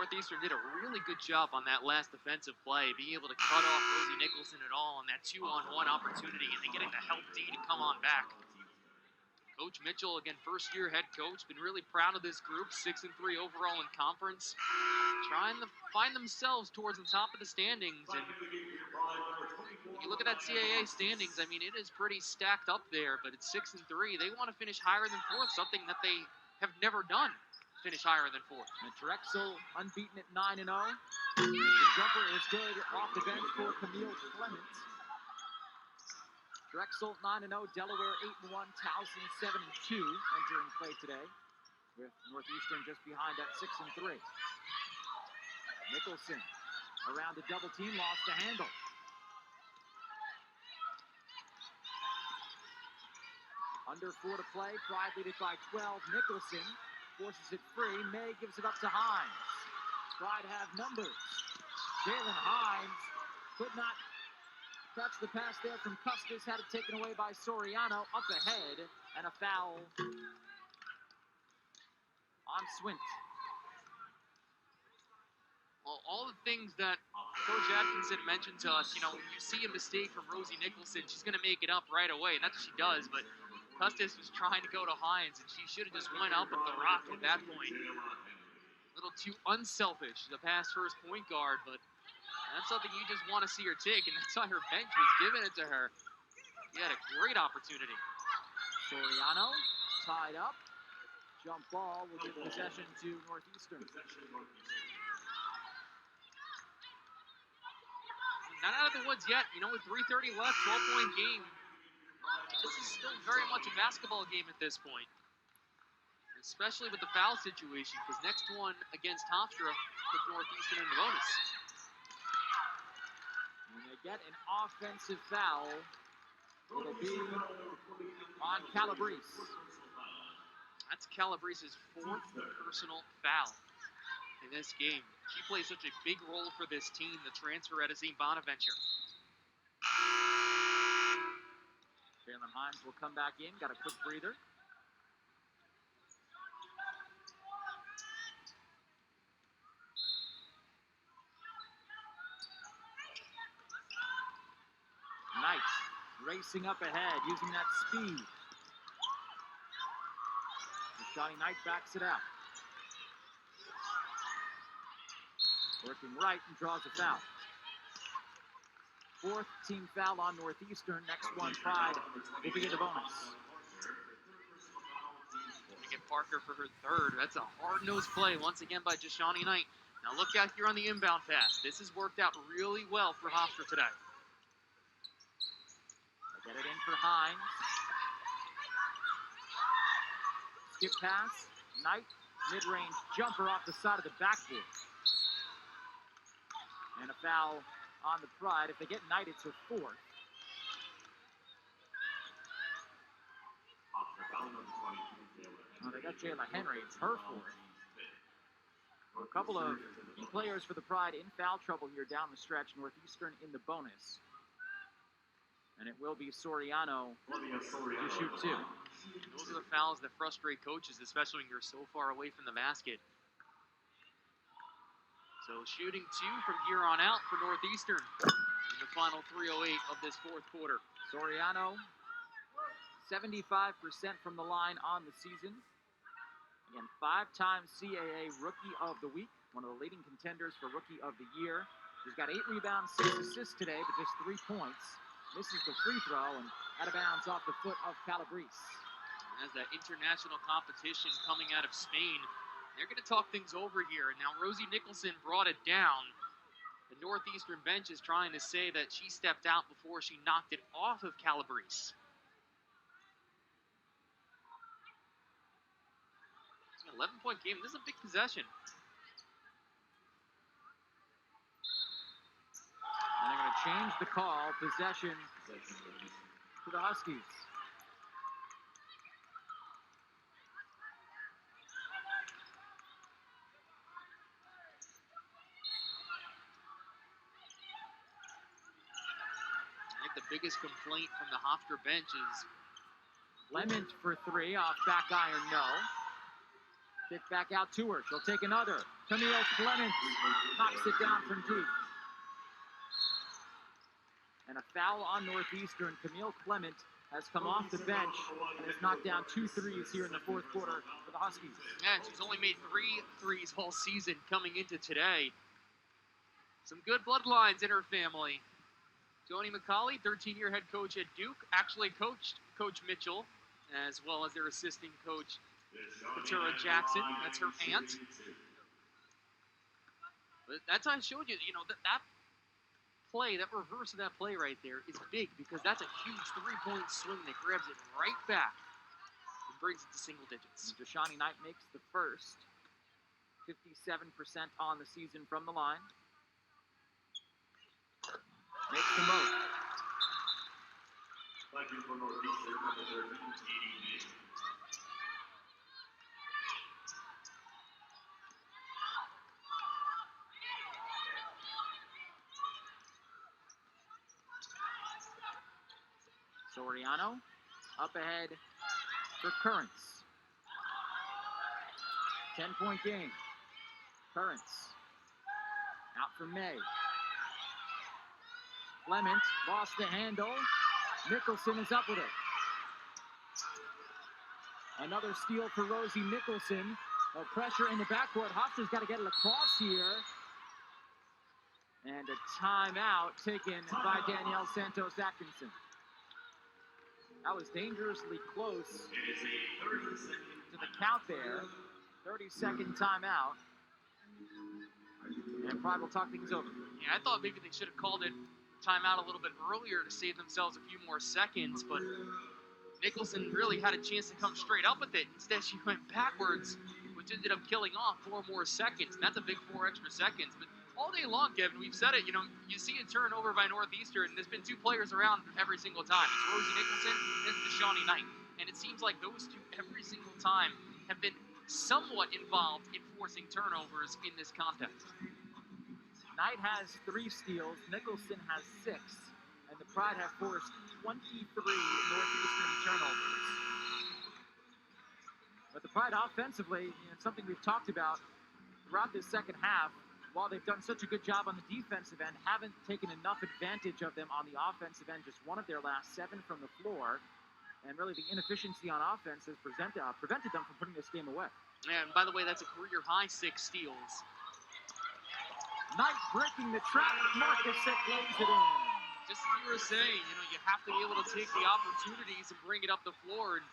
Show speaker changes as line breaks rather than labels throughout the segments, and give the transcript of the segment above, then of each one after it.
Northeastern did a really good job on that last defensive play, being able to cut off Rosie Nicholson at all on that 2-on-1 opportunity, and then getting the help D to come on back. Coach Mitchell, again, first-year head coach, been really proud of this group, 6-3 overall in conference, trying to find themselves towards the top of the standings. And when you look at that CAA standings, I mean, it is pretty stacked up there, but it's 6-3. They want to finish higher than fourth, something that they have never done. Finish higher than fourth.
And Drexel unbeaten at 9-0. The jumper is good off the bench for Camille Clement. Drexel 9-0, Delaware 8-1, Towson 7-2 entering play today, with Northeastern just behind at 6-3. Nicholson around the double team, lost the handle. Under 4 to play, Pride lead it by 12. Nicholson forces it free. May gives it up to Hines. Pride have numbers. Jalen Hines could not catch the pass there from Custis. Had it taken away by Soriano. Up ahead, and a foul on Swint.
Well, all the things that Coach Atkinson mentioned to us, you know, when you see a mistake from Rosie Nicholson, she's going to make it up right away, and that's what she does. But Custis was trying to go to Hines, and she should have just went up with the rock at that point. A little too unselfish to pass first point guard, but that's something you just want to see her take, and that's why her bench was giving it to her. She had a great opportunity.
Soriano tied up. Jump ball will give possession to Northeastern.
Not out of the woods yet. You know, with 3:30 left, 12-point game. This is still very much a basketball game at this point, especially with the foul situation, because next one against Hofstra put Northeastern in the bonus.
When they get an offensive foul, it'll be on Calabrese.
That's Calabrese's 4th personal foul in this game. She plays such a big role for this team, the transfer out of St. Bonaventure.
Jalen Hines will come back in, got a quick breather. Knight racing up ahead, using that speed. Johnny Knight backs it out. Working right and draws a foul. 4th team foul on Northeastern. Next one, Pride will be in the bonus.
Get Parker for her 3rd. That's a hard-nosed play once again by Johnny Knight. Now look out here on the inbound pass. This has worked out really well for Hofstra today.
They get it in for Hines. Skip pass. Knight, mid-range jumper off the side of the backboard. And a foul on the Pride. If they get Knight, it's her 4th. Well, they got Jayla Henry. It's her 4th. A couple of key players for the Pride in foul trouble here down the stretch. Northeastern in the bonus. And it will be Soriano to shoot 2.
Those are the fouls that frustrate coaches, especially when you're so far away from the basket. So shooting 2 from here on out for Northeastern in the final 3:08 of this 4th quarter.
Soriano, 75% from the line on the season. Again, 5-time CAA Rookie of the Week, one of the leading contenders for Rookie of the Year. She's got 8 rebounds, 6 assists today, but just 3 points. Misses the free throw and out of bounds off the foot of Calabrese.
As that international competition coming out of Spain, they're going to talk things over here. Now, Rosie Nicholson brought it down. The Northeastern bench is trying to say that she stepped out before she knocked it off of Calabrese. It's an 11-point game. This is a big possession.
And they're going to change the call. Possession to the Huskies.
The biggest complaint from the Hofstra bench is
Lement for 3 off back iron, no. Kick back out to her. She'll take another. Camille Clement knocks it down from deep. And a foul on Northeastern. Camille Clement has come off the bench and has knocked down 2 threes here in the fourth quarter for the Huskies.
Yeah, she's only made 3 threes all season coming into today. Some good bloodlines in her family. Joni McCauley, 13-year head coach at Duke, actually coached Coach Mitchell, as well as their assistant coach, Katura Jackson. That's her aunt. But that's how I showed you, that play, that reverse of that play right there is big because that's a huge 3-point swing that grabs it right back and brings it to single digits.
Jashani Knight makes the first. 57% on the season from the line. Makes the most.
For Northeastern, number 13, Katie.
Soriano up ahead for Currents. 10-point game. Currents out for May. Clement lost the handle. Nicholson is up with it. Another steal for Rosie Nicholson. No pressure in the backcourt. Hofstra's got to get it across here. And a timeout taken by Danielle Santos-Atkinson. That was dangerously close to the count there. 30-second timeout. And Pride will talk things over.
Yeah, I thought maybe they should have called it timeout a little bit earlier to save themselves a few more seconds, but Nicholson really had a chance to come straight up with it. Instead, she went backwards, which ended up killing off 4 more seconds, and that's a big 4 extra seconds. But all day long, Kevin, we've said it, you see a turnover by Northeastern, and there's been 2 players around every single time. It's Rosie Nicholson and Dashani Knight, and it seems like those 2 every single time have been somewhat involved in forcing turnovers in this contest.
Knight has 3 steals, Nicholson has 6, and the Pride have forced 23 Northeastern turnovers. But the Pride offensively, it's something we've talked about throughout this second half. While they've done such a good job on the defensive end, haven't taken enough advantage of them on the offensive end. Just 1 of their last 7 from the floor. And really the inefficiency on offense has prevented them from putting this game away.
Yeah, and by the way, that's a career-high 6 steals.
Knight breaking the trap. Marcus lays it in.
Just as you were saying, you have to be able to take the opportunities and bring it up the floor. And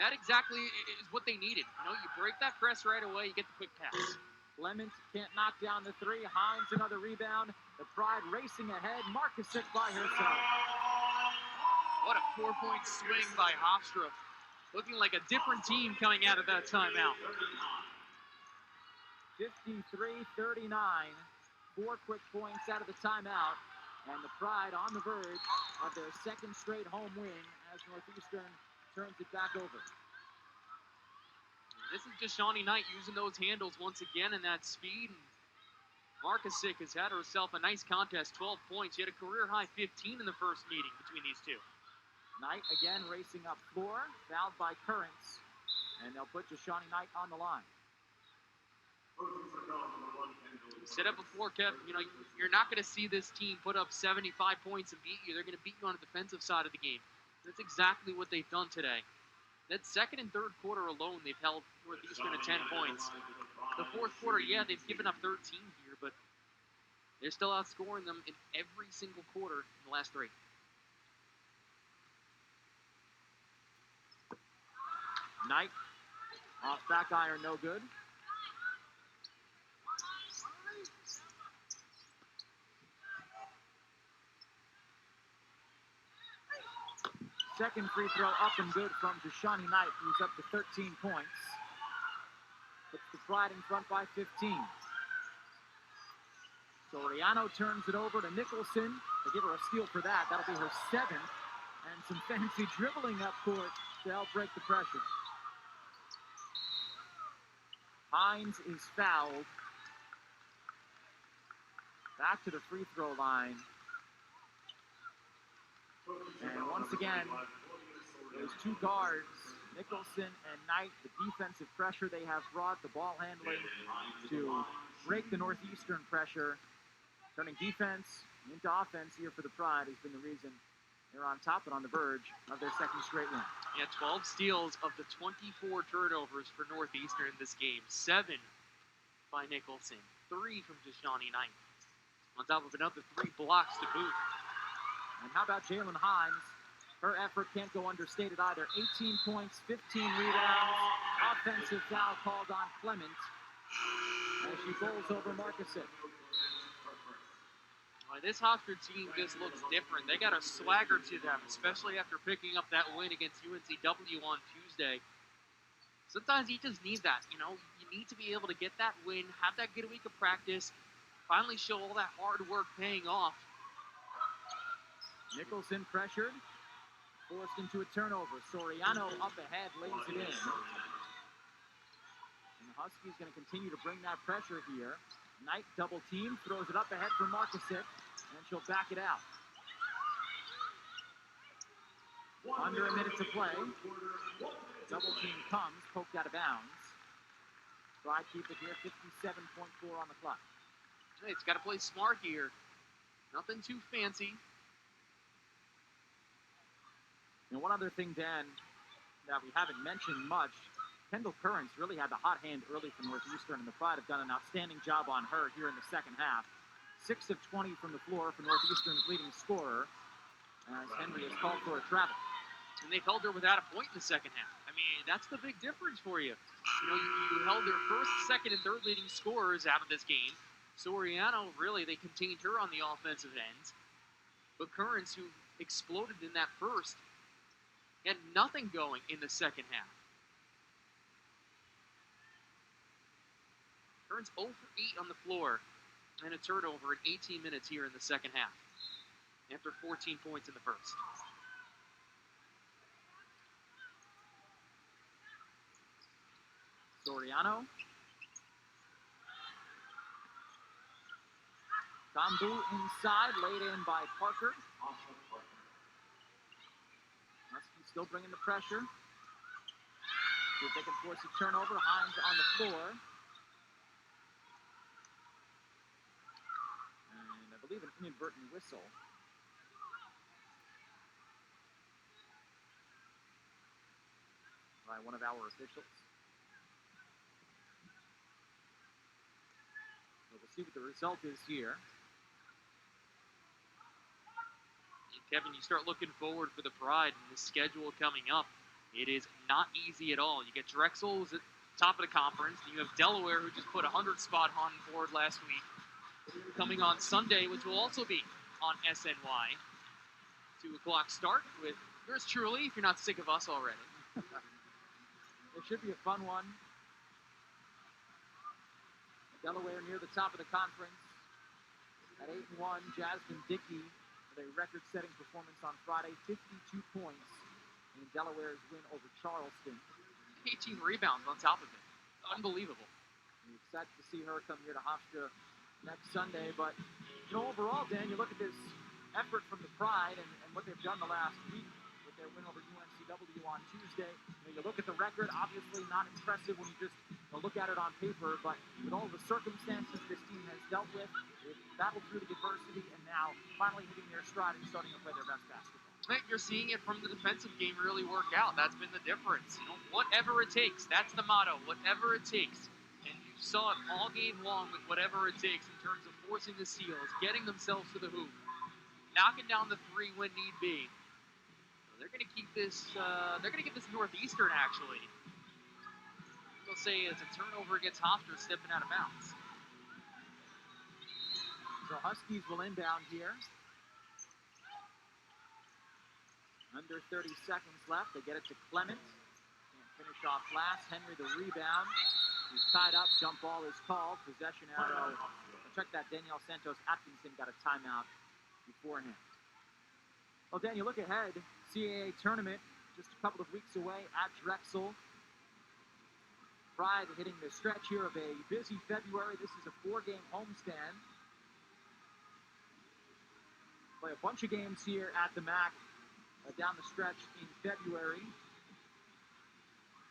that exactly is what they needed. You break that press right away, you get the quick pass.
Clement can't knock down the 3. Hines another rebound. The Pride racing ahead. Marcus by herself.
What a 4-point swing by Hofstra. Looking like a different team coming out of that timeout.
53-39. 4 quick points out of the timeout. And the Pride on the verge of their 2nd straight home win as Northeastern turns it back over.
This is just Shawnee Knight using those handles once again and that speed. And Marcasic has had herself a nice contest, 12 points. She had a career-high 15 in the first meeting between these 2.
Knight again racing up floor, fouled by Currents. And they'll put Jashani Knight on the line.
Said it before, Kev, you're not going to see this team put up 75 points and beat you. They're going to beat you on the defensive side of the game. That's exactly what they've done today. That 2nd and 3rd quarter alone, they've held Northeastern to 10 points. The 4th quarter, yeah, they've given up 13 here, but they're still outscoring them in every single quarter in the last 3.
Knight, off back iron, no good. Second free throw up and good from Jashani Knight, who's up to 13 points. Puts the Pride in front by 15. Soriano turns it over to Nicholson. They give her a steal for that. That'll be her 7th. And some fancy dribbling up court to help break the pressure. Hines is fouled. Back to the free throw line. And once again, those 2 guards, Nicholson and Knight, the defensive pressure they have brought, the ball handling to break the Northeastern pressure, turning defense into offense here for the Pride has been the reason they're on top and on the verge of their second straight win.
Yeah, 12 steals of the 24 turnovers for Northeastern in this game. 7 by Nicholson, 3 from Deshawnee Knight. On top of another 3 blocks to boot.
And how about Jalen Hines? Her effort can't go understated either. 18 points, 15 rebounds, offensive foul called on Clement as she bowls over Marcuson.
Well, this Hofstra team just looks different. They got a swagger to them, especially after picking up that win against UNCW on Tuesday. Sometimes you just need that, you know. You need to be able to get that win, have that good week of practice, finally show all that hard work paying off.
Nicholson pressured, forced into a turnover. Soriano up ahead, lays it in. And the Huskies going to continue to bring that pressure here. Knight double team, throws it up ahead for Marcusic, and she'll back it out. Under a minute to play. Double team comes, poked out of bounds. Try keep it here, 57.4 on the clock.
Hey, it's got to play smart here. Nothing too fancy.
And one other thing, Dan, that we haven't mentioned much, Kendall Currents really had the hot hand early for Northeastern, and the Pride have done an outstanding job on her here in the second half. 6 of 20 from the floor for Northeastern's leading scorer, as Henry has called for a travel.
And they've held her without a point in the second half. I mean, that's the big difference for you. You know, you held their first, second, and third leading scorers out of this game. Soriano, really, they contained her on the offensive end. But Currents, who exploded in that first, had nothing going in the second half. Currents 0 for 8 on the floor, and a turnover in 18 minutes here in the second half, after 14 points in the first.
Soriano. Gambu inside, laid in by Parker. Husky still bringing the pressure. See if they can force a turnover. Hines on the floor. And I believe an inadvertent whistle. By one of our officials. So we'll see what the result is here.
Kevin, you start looking forward for the Pride and the schedule coming up. It is not easy at all. You get Drexel who's at the top of the conference. And you have Delaware, who just put a 100-spot on board last week. Coming on Sunday, which will also be on SNY. 2 o'clock start with yours truly, if you're not sick of us already.
It should be a fun one. Delaware near the top of the conference. At 8-1, Jasmine Dickey with a record-setting performance on Friday, 52 points in Delaware's win over Charleston.
18 rebounds on top of it. Unbelievable.
I'm excited to see her come here to Hofstra next Sunday. But, you know, overall, Dan, you look at this effort from the Pride and what they've done the last week with their win over UNCW on Tuesday. You look at the record, obviously not impressive when you just look at it on paper, but with all the circumstances this team has dealt with, they've battled through the adversity and now finally hitting their stride and starting to play their best basketball.
You're seeing it from the defensive game really work out. That's been the difference. You know, whatever it takes. That's the motto. Whatever it takes. And you saw it all game long with whatever it takes in terms of forcing the Seals, getting themselves to the hoop, knocking down the 3 when need be. They're going to keep this. They're going to give this Northeastern, actually. They'll say it's a turnover against Hofstra stepping out of bounds.
So Huskies will inbound here. Under 30 seconds left. They get it to Clement. Can't finish off last. Henry the rebound. He's tied up. Jump ball is called. Possession arrow. Check that. Danielle Santos Atkinson got a timeout beforehand. Well, Dan, you look ahead. CAA tournament just a couple of weeks away at Drexel. Pride hitting the stretch here of a busy February. This is a 4-game homestand. Play a bunch of games here at the MAC down the stretch in February.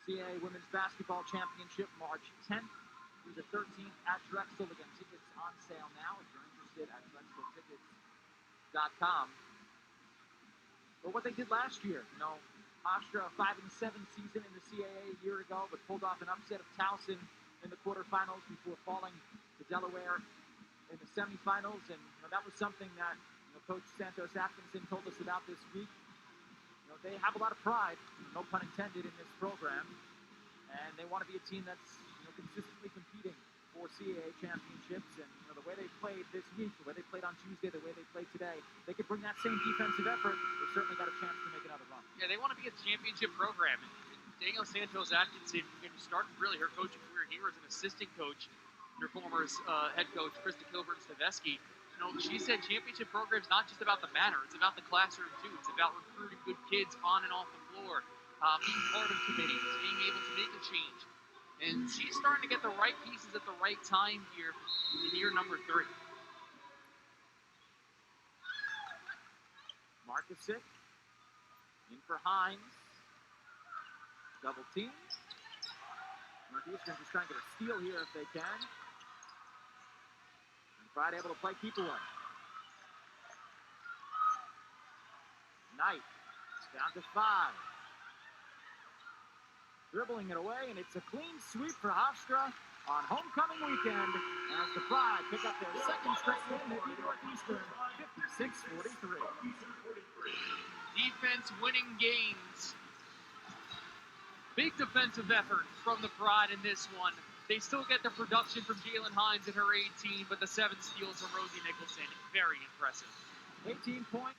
CAA Women's Basketball Championship, March 10th through the 13th at Drexel. Again, tickets on sale now if you're interested at DrexelTickets.com. But what they did last year, Hofstra, a 5-7 season in the CAA a year ago, but pulled off an upset of Towson in the quarterfinals before falling to Delaware in the semifinals. And that was something that Coach Santos Atkinson told us about this week. They have a lot of pride, no pun intended, in this program, and they want to be a team that's consistently competing for CAA championships. And the way they played this week, the way they played on Tuesday, the way they played today, they could bring that same defensive effort. They've certainly got a chance to make another run.
Yeah, they want to be a championship program. And Daniel Santos Atkinson started really her coaching career here as an assistant coach under former head coach Krista Kilburn-Staveski. She said championship program is not just about the banner. It's about the classroom, too. It's about recruiting good kids on and off the floor, being part of committees, being able to make a change. And she's starting to get the right pieces at the right time here in year number 3.
Markusic in for Hines. Double team. Northeastern just trying to get a steal here if they can. Pride able to play keep away. Knight down to 5. Dribbling it away, and it's a clean sweep for Hofstra on homecoming weekend as the Pride pick up their second straight win at Northeastern, 56-43.
Defense winning games. Big defensive effort from the Pride in this one. They still get the production from Jalen Hines at her 18, but the 7 steals from Rosie Nicholson, very impressive.
18 points.